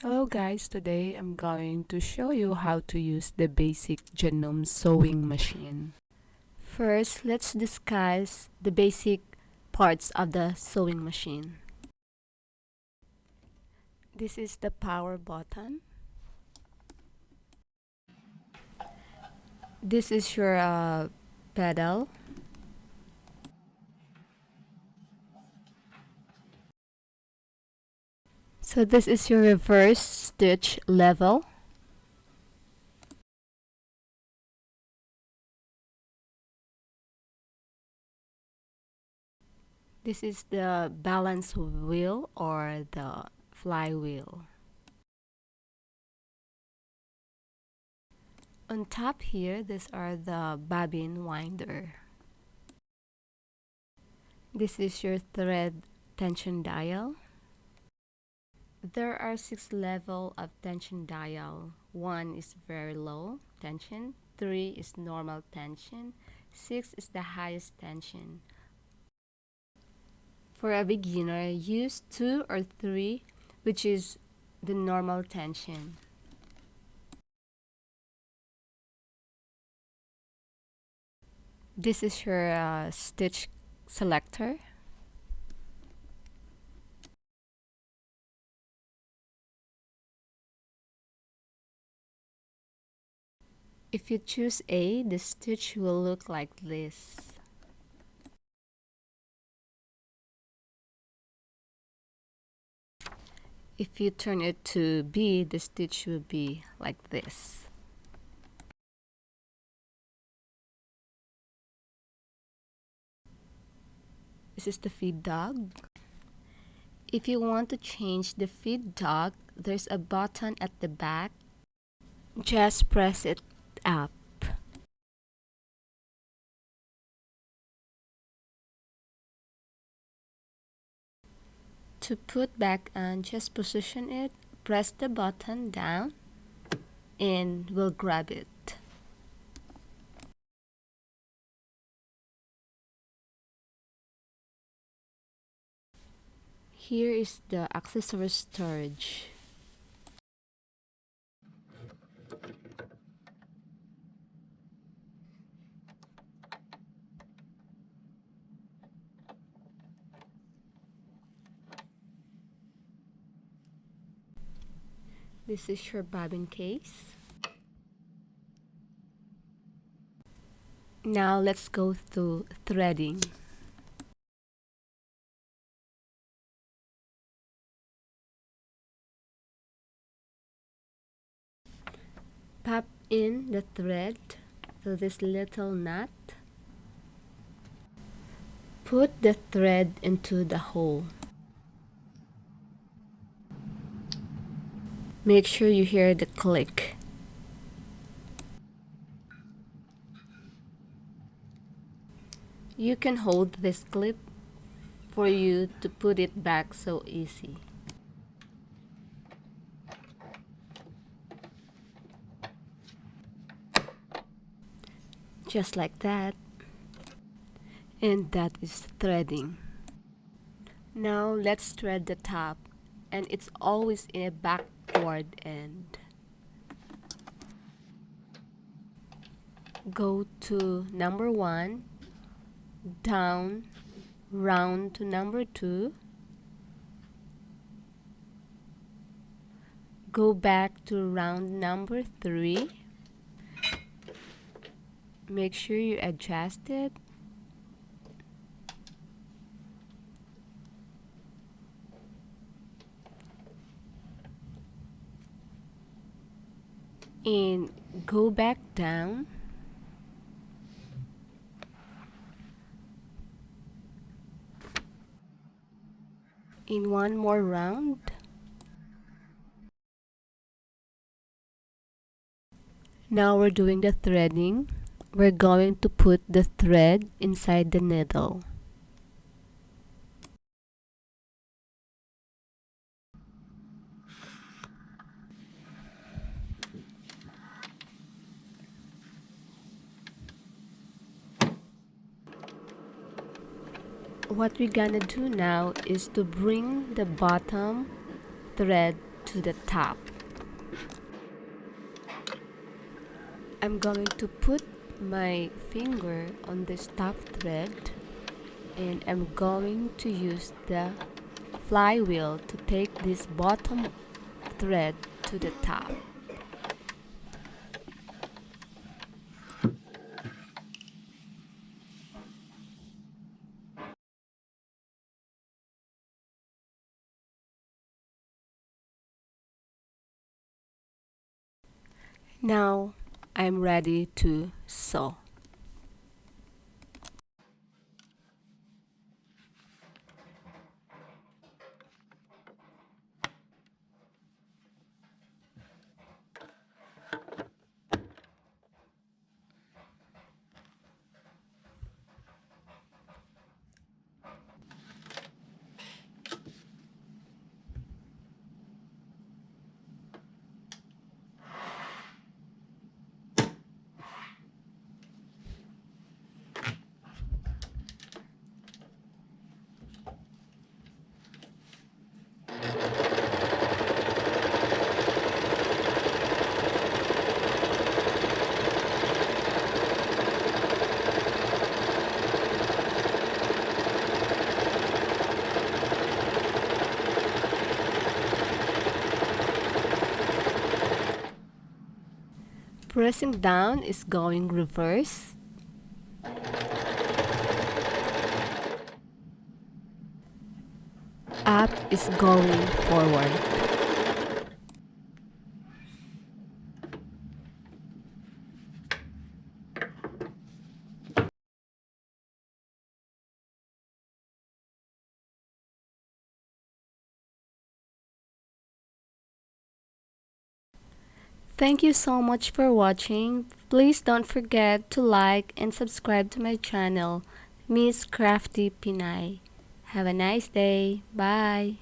Hello guys, today I'm going to show you how to use the Basic Janome Sewing machine. First, let's discuss the basic parts of the sewing machine. This is the power button. This is your pedal. So this is your reverse stitch level. This is the balance wheel or the flywheel. On top here, these are the bobbin winder. This is your thread tension dial. There are 6 levels of tension dial. 1 is very low tension, 3 is normal tension, 6 is the highest tension. For a beginner, use 2 or 3, which is the normal tension. This is your stitch selector. If you choose A, the stitch will look like this. If you turn it to B, the stitch will be like this. This is the feed dog. If you want to change the feed dog, there's a button at the back. Just press it up. To put back on, just position it, press the button down, and we'll grab it. Here is the accessory storage. This is your bobbin case. Now let's go to threading. Pop in the thread to this little knot. Put the thread into the hole. Make sure you hear the click. You can hold this clip for you to put it back so easy. Just like that. And that is threading. Now let's thread the top, and it's always in a backward end. Go to number 1, down, round to number 2, go back to round number 3, make sure you adjust it, and go back down, in one more round. Now we're doing the threading. We're going to put the thread inside the needle. What we're gonna do now is to bring the bottom thread to the top. I'm going to put my finger on this top thread, and I'm going to use the flywheel to take this bottom thread to the top. Now I'm ready to sew. Pressing down is going reverse. Up is going forward. Thank you so much for watching. Please don't forget to like and subscribe to my channel, Miss Crafty Pinay. Have a nice day. Bye.